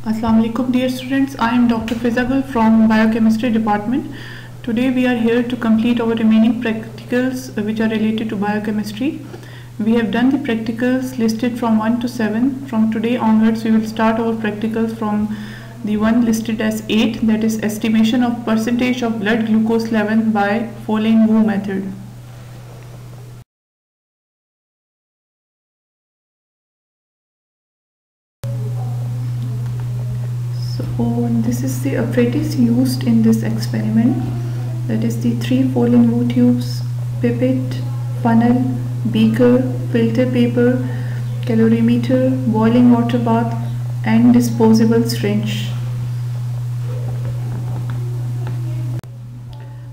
Assalamu alaikum dear students, I am Dr. Fizagul from Biochemistry department. Today we are here to complete our remaining practicals which are related to biochemistry. We have done the practicals listed from 1 to 7. From today onwards we will start our practicals from the one listed as 8, that is estimation of percentage of blood glucose level by Foley-Wu method. So this is the apparatus used in this experiment, that is the 3 Foley-Wu tubes, pipette, funnel, beaker, filter paper, calorimeter, boiling water bath and disposable syringe.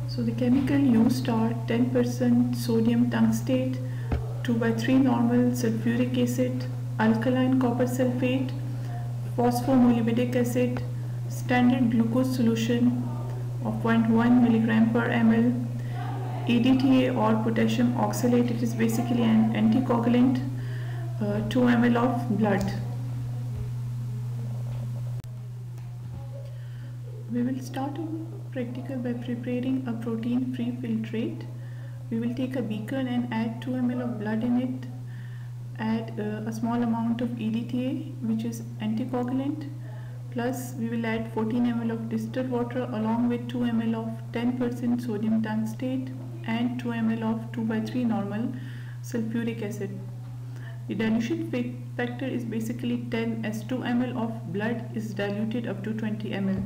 So the chemical used are 10% sodium tungstate, 2/3 normal sulfuric acid, alkaline copper sulfate, phosphomolybdic acid, standard glucose solution of 0.1 mg per ml, EDTA or potassium oxalate, it is basically an anticoagulant, 2 ml of blood. We will start our practical by preparing a protein-free filtrate. We will take a beaker and add 2 ml of blood in it. Add a small amount of EDTA, which is anticoagulant, plus we will add 14 ml of distilled water along with 2 ml of 10% sodium tungstate and 2 ml of 2/3 normal sulfuric acid. The dilution factor is basically 10 as 2 ml of blood is diluted up to 20 ml.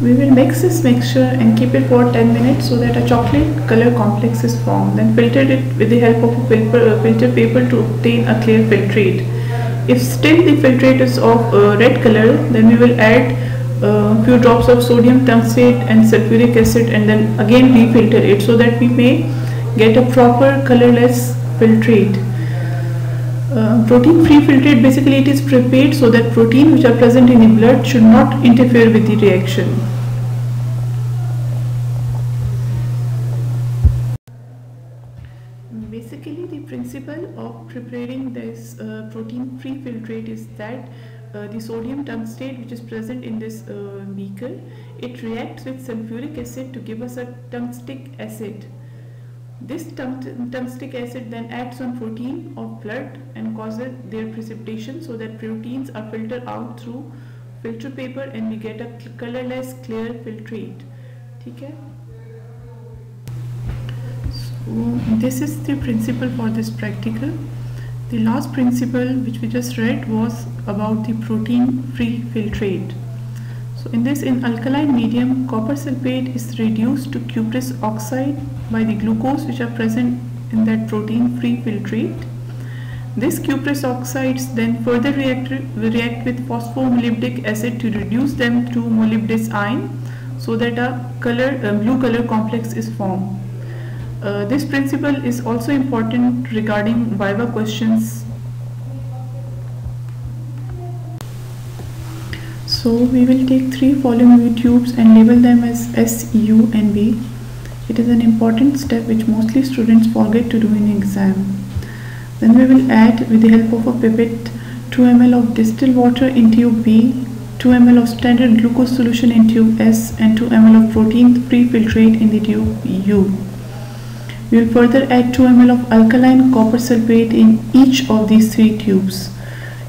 We will mix this mixture and keep it for 10 minutes so that a chocolate color complex is formed. Then filter it with the help of a filter paper to obtain a clear filtrate. If still the filtrate is of red color, then we will add a few drops of sodium tungstate and sulfuric acid and then again refilter it so that we may get a proper colorless filtrate. Protein free filtrate, basically it is prepared so that protein which are present in the blood should not interfere with the reaction. Basically the principle of preparing this protein free filtrate is that the sodium tungstate which is present in this beaker, it reacts with sulfuric acid to give us a tungstic acid. This tungstic acid then acts on protein of blood and causes their precipitation so that proteins are filtered out through filter paper and we get a colorless clear filtrate. Okay? So this is the principle for this practical. The last principle which we just read was about the protein free filtrate. So in this, in alkaline medium, copper sulfate is reduced to cuprous oxide by the glucose which are present in that protein free filtrate. This cuprous oxides then further react with phosphomolybdic acid to reduce them to molybdous ion so that a blue color complex is formed. This principle is also important regarding viva questions. So we will take 3 Foley-Wu tubes and label them as S, U and B. It is an important step which mostly students forget to do in exam. Then we will add with the help of a pipette 2 ml of distilled water in tube B, 2 ml of standard glucose solution in tube S and 2 ml of protein free filtrate in the tube U. We will further add 2 ml of alkaline copper sulfate in each of these 3 tubes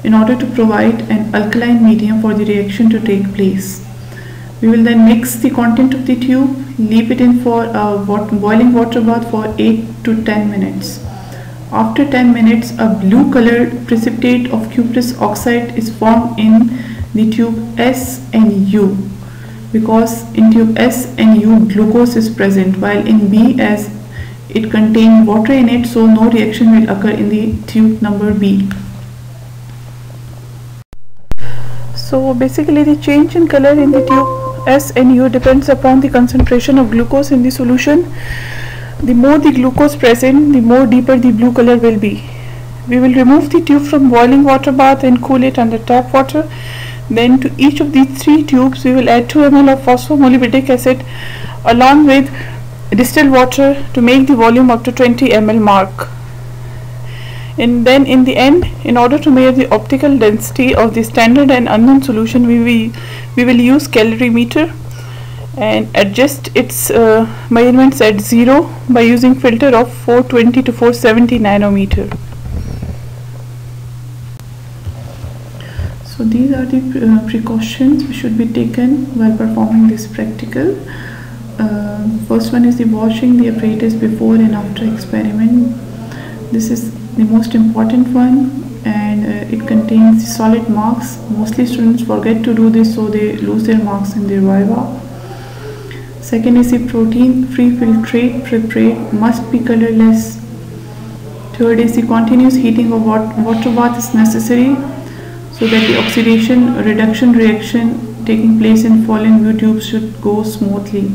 in order to provide an alkaline medium for the reaction to take place. We will then mix the content of the tube, leave it in for a boiling water bath for 8 to 10 minutes. After 10 minutes, a blue colored precipitate of cuprous oxide is formed in the tube S and U, because in tube S and U glucose is present, while in B, as it contains water in it, so no reaction will occur in the tube number B. So basically the change in color in the tube S and U depends upon the concentration of glucose in the solution. The more the glucose present, the more deeper the blue color will be. We will remove the tube from boiling water bath and cool it under tap water. Then to each of these 3 tubes we will add 2 ml of phosphomolybdic acid along with distilled water to make the volume up to 20 ml mark. And then in the end, in order to measure the optical density of the standard and unknown solution, we will use calorimeter and adjust its measurements at 0 by using filter of 420 to 470 nanometer. So these are the precautions which should be taken while performing this practical. First one is the washing the apparatus before and after experiment. This is the most important one, and it contains solid marks. Mostly students forget to do this, so they lose their marks in their viva. Second is the protein free filtrate preparate must be colorless. Third is the continuous heating of water bath is necessary so that the oxidation reduction reaction taking place in fallen view tubes should go smoothly.